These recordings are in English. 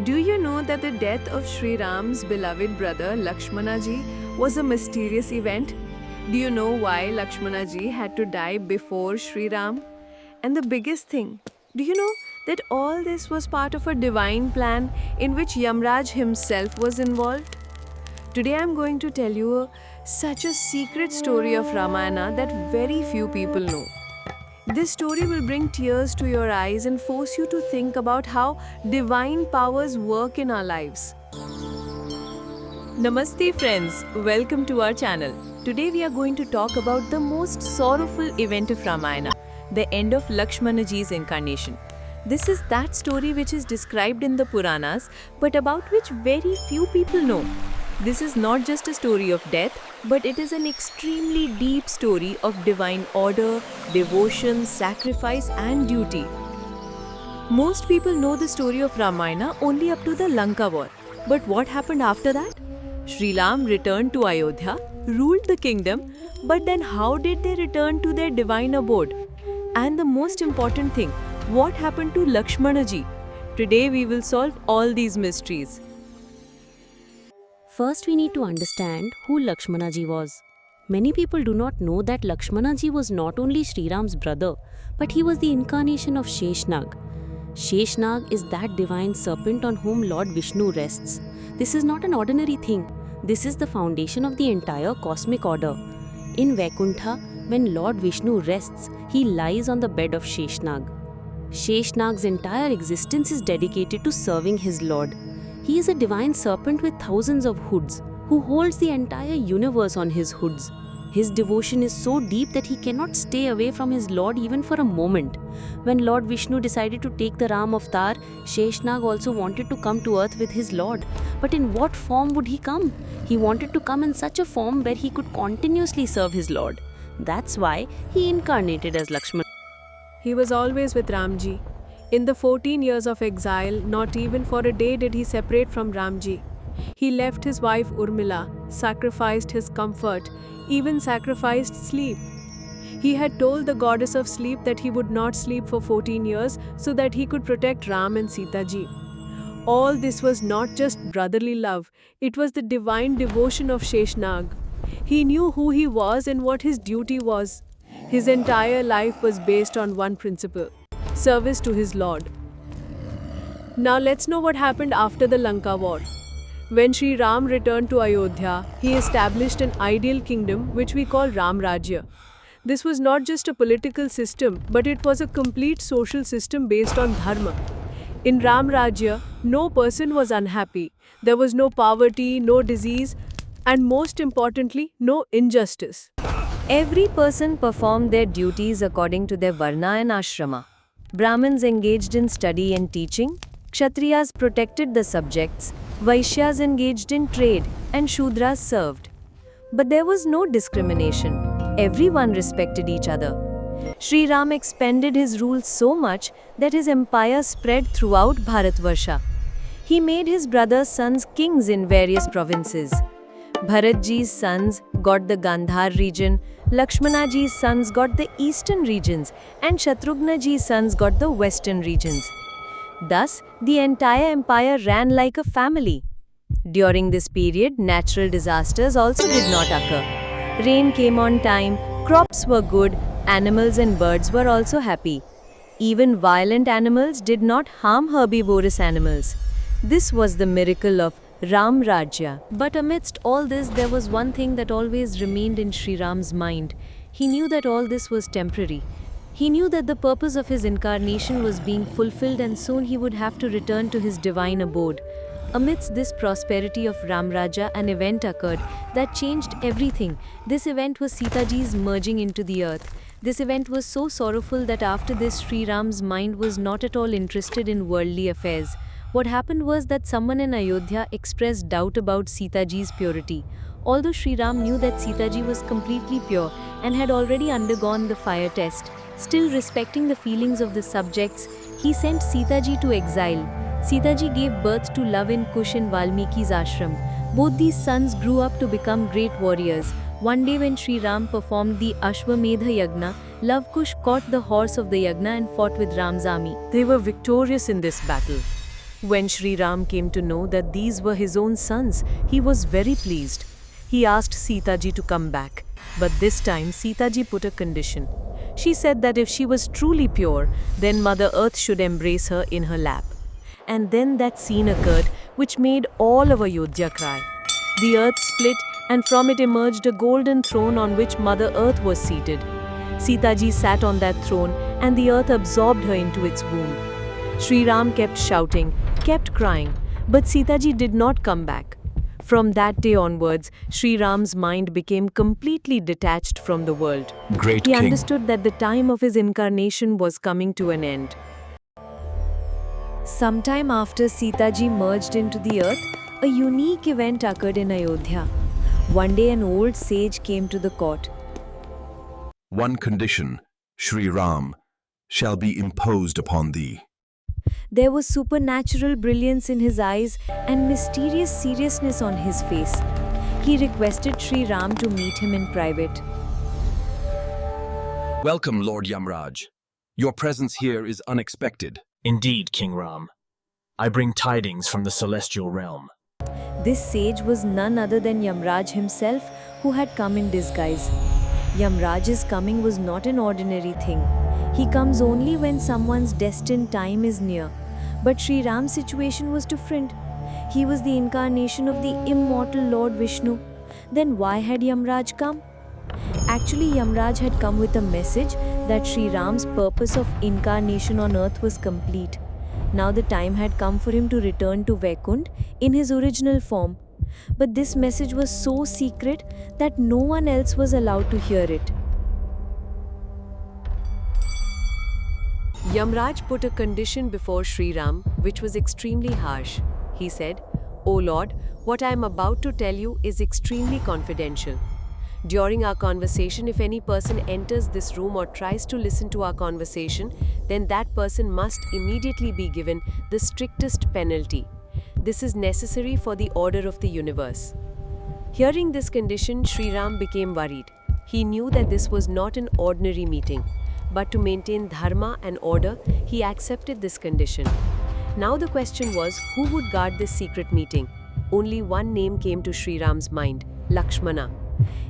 Do you know that the death of Sri Ram's beloved brother Lakshmana ji was a mysterious event? Do you know why Lakshmana ji had to die before Sri Ram? And the biggest thing, do you know that all this was part of a divine plan in which Yamraj himself was involved? Today I am going to tell you such a secret story of Ramayana that very few people know. This story will bring tears to your eyes and force you to think about how divine powers work in our lives. Namaste friends, welcome to our channel. Today we are going to talk about the most sorrowful event of Ramayana, the end of Lakshmana ji's incarnation. This is that story which is described in the Puranas but about which very few people know. This is not just a story of death, but it is an extremely deep story of divine order, devotion, sacrifice and duty. Most people know the story of Ramayana only up to the Lanka war. But what happened after that? Sri Ram returned to Ayodhya, ruled the kingdom, but then how did they return to their divine abode? And the most important thing, what happened to Lakshmana ji? Today we will solve all these mysteries. First, we need to understand who Lakshmana ji was. Many people do not know that Lakshmana ji was not only Sri Ram's brother, but he was the incarnation of Sheshnag. Sheshnag is that divine serpent on whom Lord Vishnu rests. This is not an ordinary thing. This is the foundation of the entire cosmic order. In Vaikuntha, when Lord Vishnu rests, he lies on the bed of Sheshnag. Sheshnag's entire existence is dedicated to serving his Lord. He is a divine serpent with thousands of hoods, who holds the entire universe on his hoods. His devotion is so deep that he cannot stay away from his Lord even for a moment. When Lord Vishnu decided to take the Ram avatar, Sheshnag also wanted to come to earth with his Lord. But in what form would he come? He wanted to come in such a form where he could continuously serve his Lord. That's why he incarnated as Lakshmana. He was always with Ramji. In the 14 years of exile, not even for a day did he separate from Ramji. He left his wife Urmila, sacrificed his comfort, even sacrificed sleep. He had told the goddess of sleep that he would not sleep for 14 years so that he could protect Ram and Sita ji. All this was not just brotherly love, it was the divine devotion of Sheshnag. He knew who he was and what his duty was. His entire life was based on one principle: service to his Lord. Now let's know what happened after the Lanka war. When Sri Ram returned to Ayodhya, he established an ideal kingdom which we call Ram Rajya. This was not just a political system, but it was a complete social system based on dharma. In Ram Rajya, no person was unhappy. There was no poverty, no disease, and most importantly, no injustice. Every person performed their duties according to their varna and ashrama. Brahmins engaged in study and teaching, Kshatriyas protected the subjects, Vaishyas engaged in trade, and Shudras served. But there was no discrimination. Everyone respected each other. Sri Ram expanded his rule so much that his empire spread throughout Bharatvarsha. He made his brother's sons kings in various provinces. Bharatji's sons got the Gandhar region, Lakshmanaji's sons got the eastern regions, and Shatrughnaji's sons got the western regions. Thus, the entire empire ran like a family. During this period, natural disasters also did not occur. Rain came on time, crops were good, animals and birds were also happy. Even violent animals did not harm herbivorous animals. This was the miracle of Ram Rajya. But amidst all this, there was one thing that always remained in Sri Ram's mind. He knew that all this was temporary. He knew that the purpose of his incarnation was being fulfilled and soon he would have to return to his divine abode. Amidst this prosperity of Ram Rajya, an event occurred that changed everything. This event was Sita ji's merging into the earth. This event was so sorrowful that after this, Sri Ram's mind was not at all interested in worldly affairs. What happened was that someone in Ayodhya expressed doubt about Sita ji's purity. Although Sri Ram knew that Sita ji was completely pure and had already undergone the fire test, still respecting the feelings of the subjects, he sent Sita ji to exile. Sita ji gave birth to Lava in Kush in Valmiki's ashram. Both these sons grew up to become great warriors. One day when Sri Ram performed the Ashwamedha Yagna, Lava Kush caught the horse of the Yagna and fought with Ram's army. They were victorious in this battle. When Sri Ram came to know that these were his own sons, he was very pleased. He asked Sita ji to come back, but this time Sita ji put a condition. She said that if she was truly pure, then Mother Earth should embrace her in her lap. And then that scene occurred which made all of Ayodhya cry. The earth split and from it emerged a golden throne on which Mother Earth was seated. Sita ji sat on that throne and the earth absorbed her into its womb. Sri Ram kept shouting, kept crying, but Sita ji did not come back. From that day onwards, Sri Ram's mind became completely detached from the world. Great He king. understood that the time of his incarnation was coming to an end. Sometime after Sita ji merged into the earth, a unique event occurred in Ayodhya. One day an old sage came to the court. One condition, Sri Ram, shall be imposed upon thee. There was supernatural brilliance in his eyes and mysterious seriousness on his face. He requested Sri Ram to meet him in private. Welcome, Lord Yamraj. Your presence here is unexpected. Indeed, King Ram. I bring tidings from the celestial realm. This sage was none other than Yamraj himself, who had come in disguise. Yamraj's coming was not an ordinary thing. He comes only when someone's destined time is near. But Sri Ram's situation was different. He was the incarnation of the immortal Lord Vishnu. Then why had Yamraj come? Actually, Yamraj had come with a message that Sri Ram's purpose of incarnation on earth was complete. Now the time had come for him to return to Vaikunth in his original form. But this message was so secret that no one else was allowed to hear it. Yamraj put a condition before Sri Ram, which was extremely harsh. He said, "O Lord, what I am about to tell you is extremely confidential. During our conversation, if any person enters this room or tries to listen to our conversation, then that person must immediately be given the strictest penalty. This is necessary for the order of the universe." Hearing this condition, Sri Ram became worried. He knew that this was not an ordinary meeting, but to maintain dharma and order, he accepted this condition. Now the question was, who would guard this secret meeting? Only one name came to Sri Ram's mind, Lakshmana.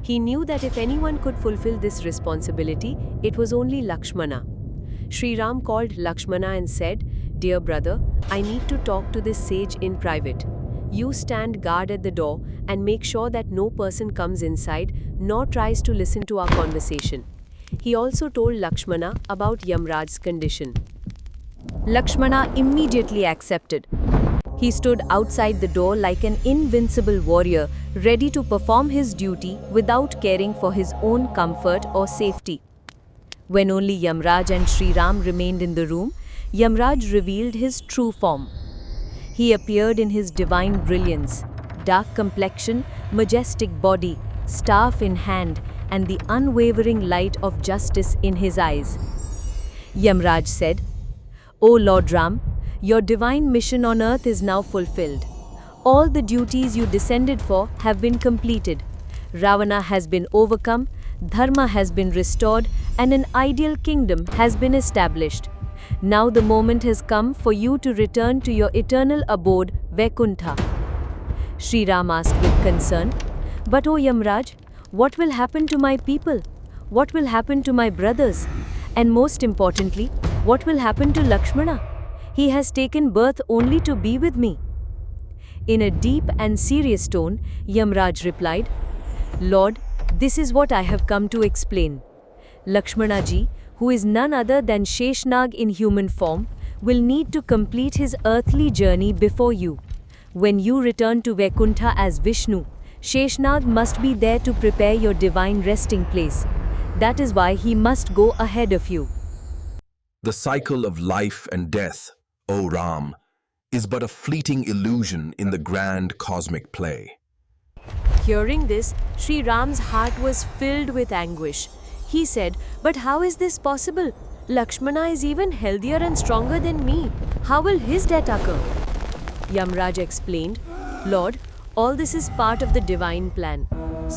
He knew that if anyone could fulfill this responsibility, it was only Lakshmana. Sri Ram called Lakshmana and said, "Dear brother, I need to talk to this sage in private. You stand guard at the door and make sure that no person comes inside nor tries to listen to our conversation." He also told Lakshmana about Yamraj's condition. Lakshmana immediately accepted. He stood outside the door like an invincible warrior, ready to perform his duty without caring for his own comfort or safety. When only Yamraj and Sri Ram remained in the room, Yamraj revealed his true form. He appeared in his divine brilliance, dark complexion, majestic body, staff in hand, and the unwavering light of justice in his eyes. Yamraj said, "O Lord Ram, your divine mission on earth is now fulfilled. All the duties you descended for have been completed. Ravana has been overcome, dharma has been restored, and an ideal kingdom has been established. Now the moment has come for you to return to your eternal abode, Vaikuntha." Sri Ram asked with concern, "But O Yamraj, what will happen to my people? What will happen to my brothers? And most importantly, what will happen to Lakshmana? He has taken birth only to be with me." In a deep and serious tone, Yamraj replied, "Lord, this is what I have come to explain. Lakshmana ji, who is none other than Sheshnag in human form, will need to complete his earthly journey before you. When you return to Vaikuntha as Vishnu, Sheshnag must be there to prepare your divine resting place. That is why he must go ahead of you." The cycle of life and death, O Ram, is but a fleeting illusion in the grand cosmic play. Hearing this, Sri Ram's heart was filled with anguish. He said, "But how is this possible? Lakshmana is even healthier and stronger than me. How will his death occur?" Yamraj explained, "Lord, all this is part of the divine plan.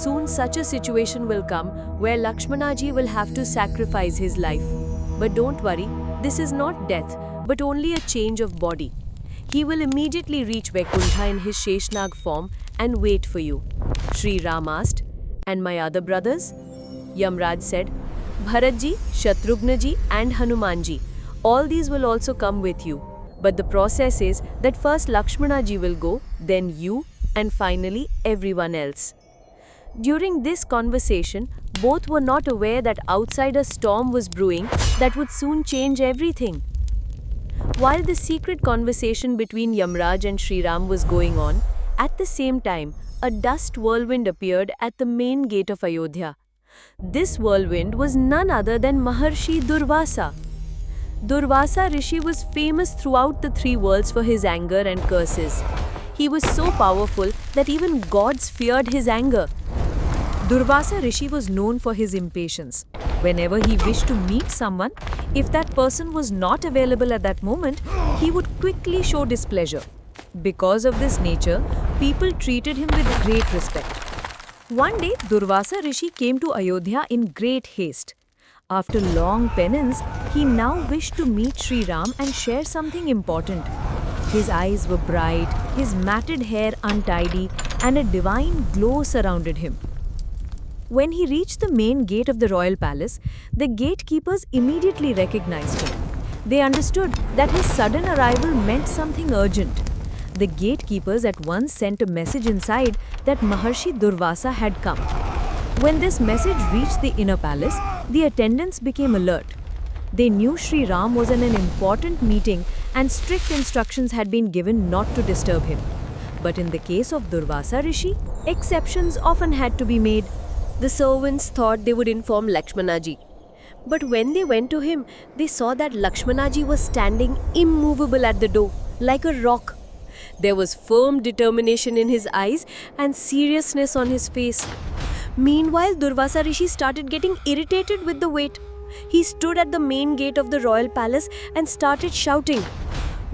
Soon such a situation will come where Lakshmana ji will have to sacrifice his life. But don't worry, this is not death, but only a change of body. He will immediately reach Vaikuntha in his Sheshnag form and wait for you. Sri Ram asked, "And my other brothers?" Yamraj said, "Bharatji, Shatrugnaji and Hanumanji. All these will also come with you. But the process is that first Lakshmanaji will go, then you, and finally everyone else." During this conversation, both were not aware that outside a storm was brewing that would soon change everything. While the secret conversation between Yamraj and Sri Ram was going on, at the same time, a dust whirlwind appeared at the main gate of Ayodhya. This whirlwind was none other than Maharshi Durvasa. Durvasa Rishi was famous throughout the three worlds for his anger and curses. He was so powerful that even gods feared his anger. Durvasa Rishi was known for his impatience. Whenever he wished to meet someone, if that person was not available at that moment, he would quickly show displeasure. Because of this nature, people treated him with great respect. One day, Durvasa Rishi came to Ayodhya in great haste. After long penance, he now wished to meet Sri Ram and share something important. His eyes were bright, his matted hair untidy, and a divine glow surrounded him. When he reached the main gate of the royal palace, the gatekeepers immediately recognized him. They understood that his sudden arrival meant something urgent. The gatekeepers at once sent a message inside that Maharshi Durvasa had come. When this message reached the inner palace, the attendants became alert. They knew Sri Ram was in an important meeting and strict instructions had been given not to disturb him. But in the case of Durvasa Rishi, exceptions often had to be made. The servants thought they would inform Lakshmanaji. But when they went to him, they saw that Lakshmanaji was standing immovable at the door, like a rock. There was firm determination in his eyes and seriousness on his face. Meanwhile, Durvasa Rishi started getting irritated with the wait. He stood at the main gate of the royal palace and started shouting,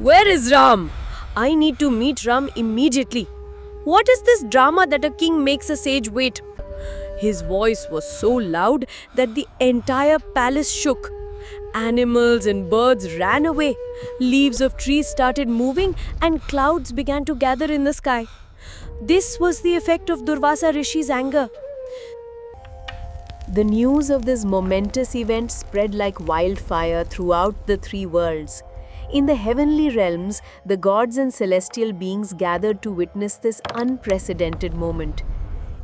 "Where is Ram? I need to meet Ram immediately. What is this drama that a king makes a sage wait?" His voice was so loud that the entire palace shook. Animals and birds ran away. Leaves of trees started moving and clouds began to gather in the sky. This was the effect of Durvasa Rishi's anger. The news of this momentous event spread like wildfire throughout the three worlds. In the heavenly realms, the gods and celestial beings gathered to witness this unprecedented moment.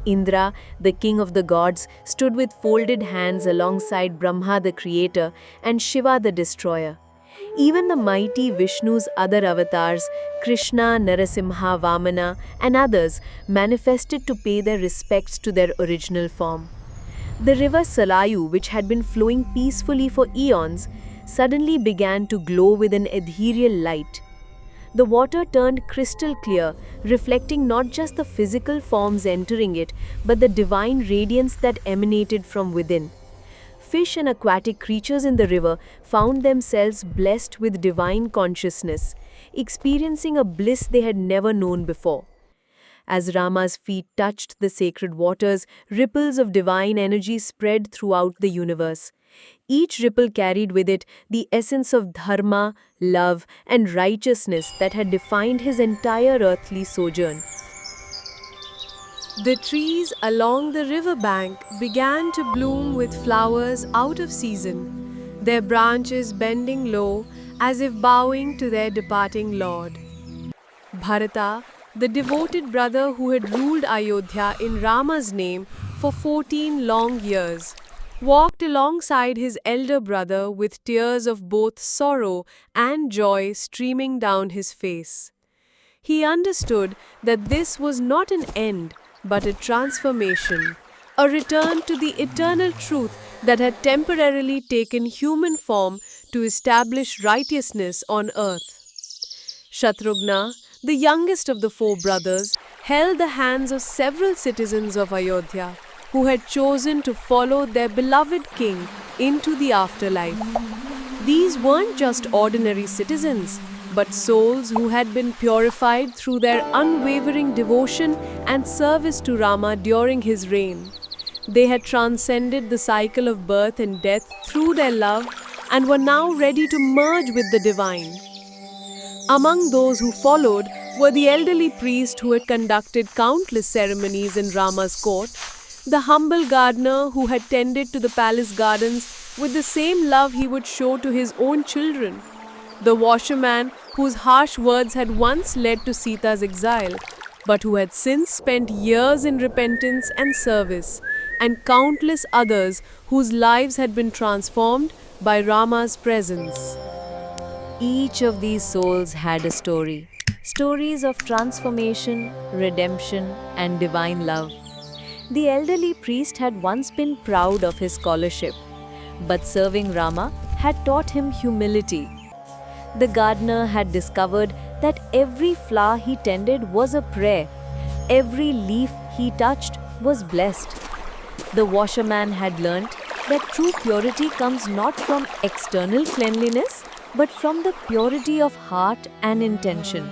Indra, the king of the gods, stood with folded hands alongside Brahma the creator and Shiva the destroyer. Even the mighty Vishnu's other avatars, Krishna, Narasimha, Vamana, and others, manifested to pay their respects to their original form. The river Salayu, which had been flowing peacefully for eons, suddenly began to glow with an ethereal light. The water turned crystal clear, reflecting not just the physical forms entering it, but the divine radiance that emanated from within. Fish and aquatic creatures in the river found themselves blessed with divine consciousness, experiencing a bliss they had never known before. As Rama's feet touched the sacred waters, ripples of divine energy spread throughout the universe. Each ripple carried with it the essence of dharma, love, and righteousness that had defined his entire earthly sojourn. The trees along the river bank began to bloom with flowers out of season, their branches bending low as if bowing to their departing lord. Bharata, the devoted brother who had ruled Ayodhya in Rama's name for 14 long years, walked alongside his elder brother with tears of both sorrow and joy streaming down his face. He understood that this was not an end, but a transformation, a return to the eternal truth that had temporarily taken human form to establish righteousness on earth. Shatrughna, the youngest of the four brothers, held the hands of several citizens of Ayodhya who had chosen to follow their beloved king into the afterlife. These weren't just ordinary citizens, but souls who had been purified through their unwavering devotion and service to Rama during his reign. They had transcended the cycle of birth and death through their love and were now ready to merge with the divine. Among those who followed were the elderly priest who had conducted countless ceremonies in Rama's court, the humble gardener who had tended to the palace gardens with the same love he would show to his own children, the washerman whose harsh words had once led to Sita's exile, but who had since spent years in repentance and service, and countless others whose lives had been transformed by Rama's presence. Each of these souls had a story. Stories of transformation, redemption, and divine love. The elderly priest had once been proud of his scholarship, but serving Rama had taught him humility. The gardener had discovered that every flower he tended was a prayer, every leaf he touched was blessed. The washerman had learnt that true purity comes not from external cleanliness, but from the purity of heart and intention.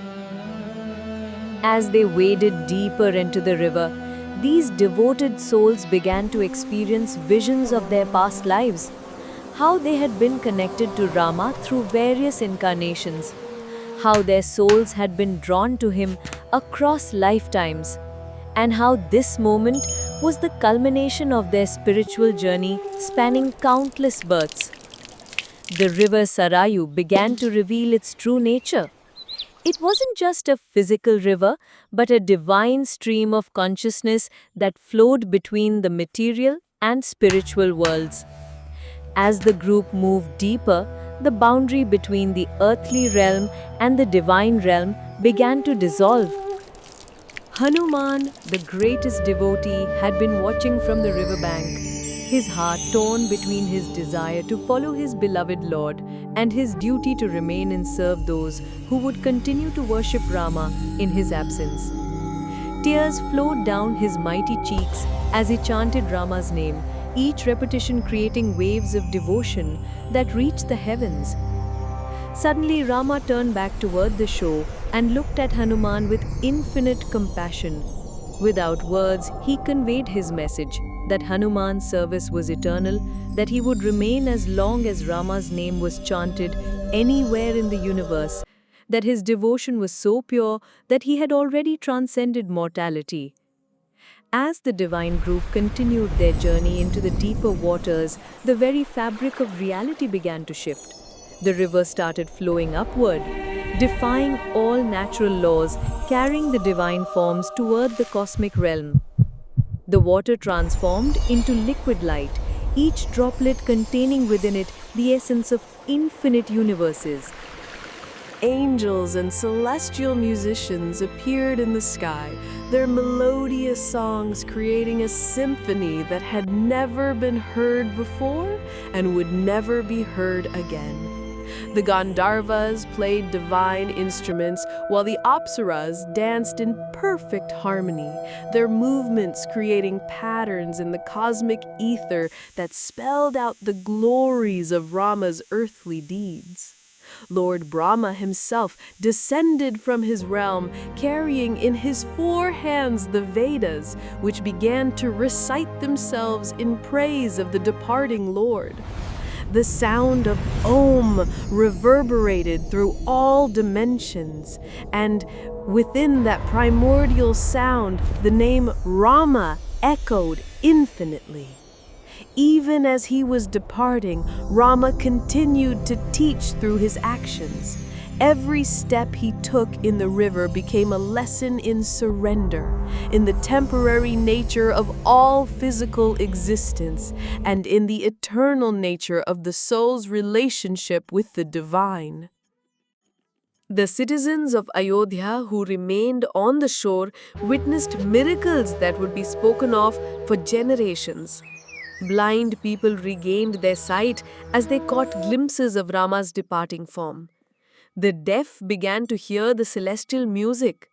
As they waded deeper into the river, these devoted souls began to experience visions of their past lives, how they had been connected to Rama through various incarnations, how their souls had been drawn to him across lifetimes, and how this moment was the culmination of their spiritual journey spanning countless births. The river Sarayu began to reveal its true nature. It wasn't just a physical river, but a divine stream of consciousness that flowed between the material and spiritual worlds. As the group moved deeper, the boundary between the earthly realm and the divine realm began to dissolve. Hanuman, the greatest devotee, had been watching from the riverbank, his heart torn between his desire to follow his beloved Lord and his duty to remain and serve those who would continue to worship Rama in his absence. Tears flowed down his mighty cheeks as he chanted Rama's name, each repetition creating waves of devotion that reached the heavens. Suddenly Rama turned back toward the shore and looked at Hanuman with infinite compassion. Without words, he conveyed his message that Hanuman's service was eternal, that he would remain as long as Rama's name was chanted anywhere in the universe, that his devotion was so pure that he had already transcended mortality. As the divine group continued their journey into the deeper waters, the very fabric of reality began to shift. The river started flowing upward, defying all natural laws, carrying the divine forms toward the cosmic realm. The water transformed into liquid light, each droplet containing within it the essence of infinite universes. Angels and celestial musicians appeared in the sky, their melodious songs creating a symphony that had never been heard before and would never be heard again. The Gandharvas played divine instruments while the Apsaras danced in perfect harmony, their movements creating patterns in the cosmic ether that spelled out the glories of Rama's earthly deeds. Lord Brahma himself descended from his realm, carrying in his 4 hands the Vedas, which began to recite themselves in praise of the departing Lord. The sound of Om reverberated through all dimensions, and within that primordial sound, the name Rama echoed infinitely. Even as he was departing, Rama continued to teach through his actions. Every step he took in the river became a lesson in surrender, in the temporary nature of all physical existence, and in the eternal nature of the soul's relationship with the divine. The citizens of Ayodhya who remained on the shore witnessed miracles that would be spoken of for generations. Blind people regained their sight as they caught glimpses of Rama's departing form. The deaf began to hear the celestial music.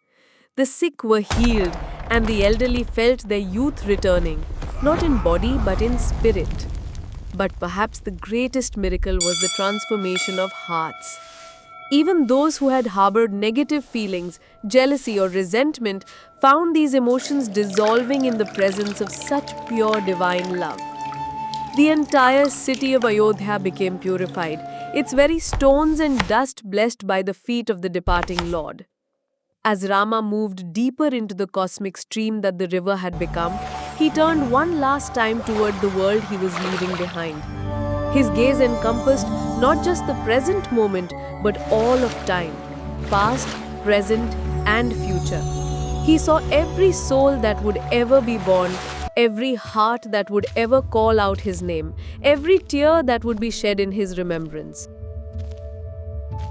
The sick were healed, and the elderly felt their youth returning, not in body but in spirit. But perhaps the greatest miracle was the transformation of hearts. Even those who had harbored negative feelings, jealousy or resentment, found these emotions dissolving in the presence of such pure divine love. The entire city of Ayodhya became purified, its very stones and dust blessed by the feet of the departing Lord. As Rama moved deeper into the cosmic stream that the river had become, he turned one last time toward the world he was leaving behind. His gaze encompassed not just the present moment, but all of time, past, present, and future. He saw every soul that would ever be born, every heart that would ever call out his name, every tear that would be shed in his remembrance.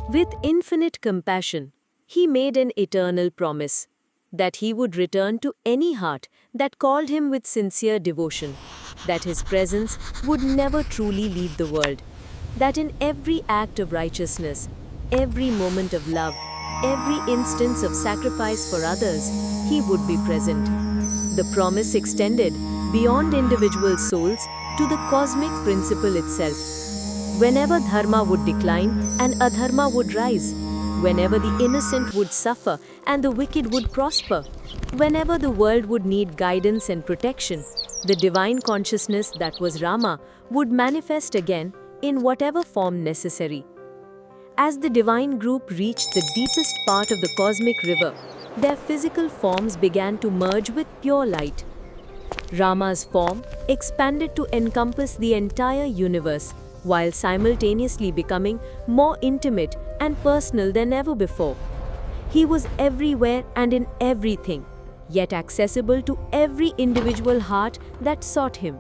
With infinite compassion, he made an eternal promise that he would return to any heart that called him with sincere devotion, that his presence would never truly leave the world, that in every act of righteousness, every moment of love, every instance of sacrifice for others, he would be present. The promise extended beyond individual souls to the cosmic principle itself. Whenever dharma would decline and adharma would rise, whenever the innocent would suffer and the wicked would prosper, whenever the world would need guidance and protection, the divine consciousness that was Rama would manifest again in whatever form necessary. As the divine group reached the deepest part of the cosmic river, their physical forms began to merge with pure light. Rama's form expanded to encompass the entire universe, while simultaneously becoming more intimate and personal than ever before. He was everywhere and in everything, yet accessible to every individual heart that sought him.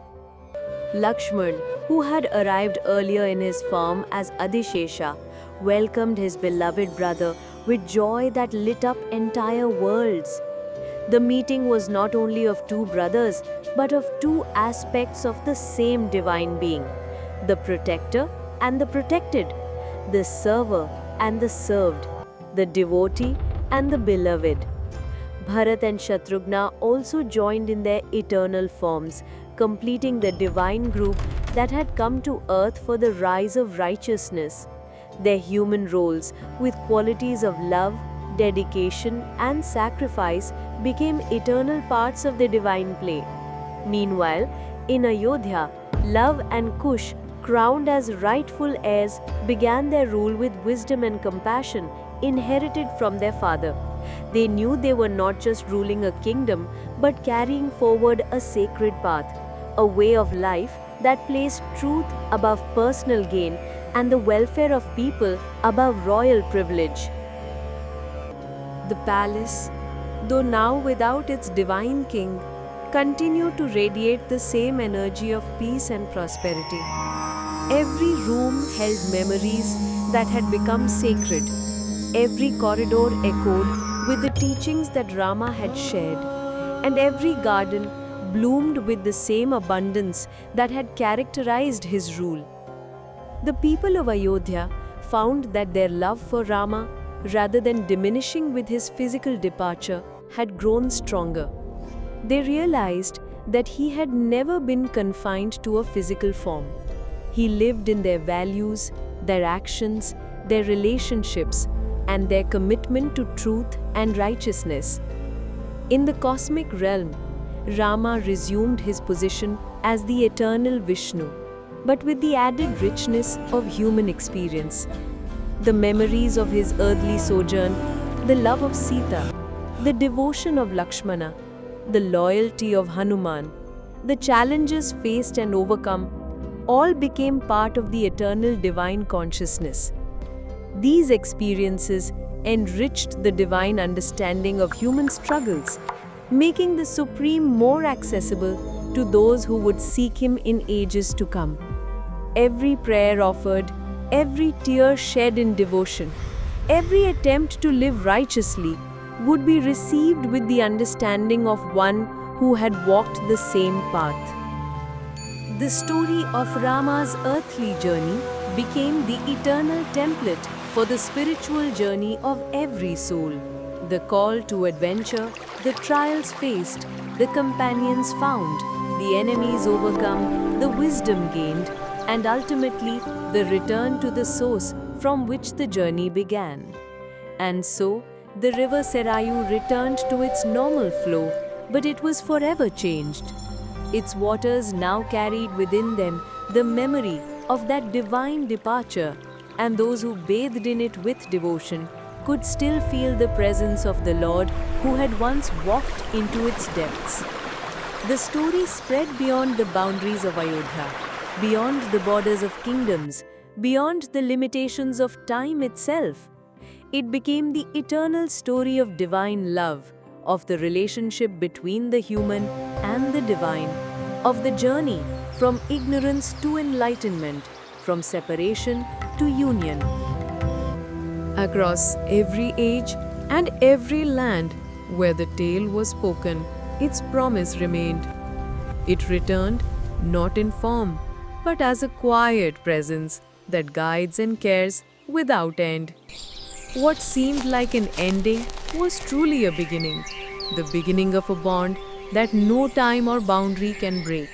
Lakshman, who had arrived earlier in his form as Adishesha, welcomed his beloved brother with joy that lit up entire worlds. The meeting was not only of two brothers, but of two aspects of the same divine being, the protector and the protected, the server and the served, the devotee and the beloved. Bharat and Shatrughna also joined in their eternal forms, completing the divine group that had come to earth for the rise of righteousness. Their human roles, with qualities of love, dedication, and sacrifice, became eternal parts of the divine play. Meanwhile, in Ayodhya, Love and Kush, crowned as rightful heirs, began their rule with wisdom and compassion inherited from their father. They knew they were not just ruling a kingdom, but carrying forward a sacred path, a way of life that placed truth above personal gain and the welfare of people above royal privilege. The palace, though now without its divine king, continued to radiate the same energy of peace and prosperity. Every room held memories that had become sacred. Every corridor echoed with the teachings that Rama had shared, and every garden bloomed with the same abundance that had characterized his rule. The people of Ayodhya found that their love for Rama, rather than diminishing with his physical departure, had grown stronger. They realized that he had never been confined to a physical form. He lived in their values, their actions, their relationships, and their commitment to truth and righteousness. In the cosmic realm, Rama resumed his position as the eternal Vishnu, but with the added richness of human experience. The memories of his earthly sojourn, the love of Sita, the devotion of Lakshmana, the loyalty of Hanuman, the challenges faced and overcome, all became part of the eternal divine consciousness. These experiences enriched the divine understanding of human struggles, making the Supreme more accessible to those who would seek Him in ages to come. Every prayer offered, every tear shed in devotion, every attempt to live righteously would be received with the understanding of one who had walked the same path. The story of Rama's earthly journey became the eternal template for the spiritual journey of every soul. The call to adventure, the trials faced, the companions found, the enemies overcome, the wisdom gained, and ultimately the return to the source from which the journey began. And so, the river Sarayu returned to its normal flow, but it was forever changed. Its waters now carried within them the memory of that divine departure, and those who bathed in it with devotion could still feel the presence of the Lord who had once walked into its depths. The story spread beyond the boundaries of Ayodhya, beyond the borders of kingdoms, beyond the limitations of time itself. It became the eternal story of divine love, of the relationship between the human and the divine, of the journey from ignorance to enlightenment, from separation to union. Across every age and every land where the tale was spoken, its promise remained. It returned not in form, but as a quiet presence that guides and cares without end. What seemed like an ending was truly a beginning, the beginning of a bond that no time or boundary can break.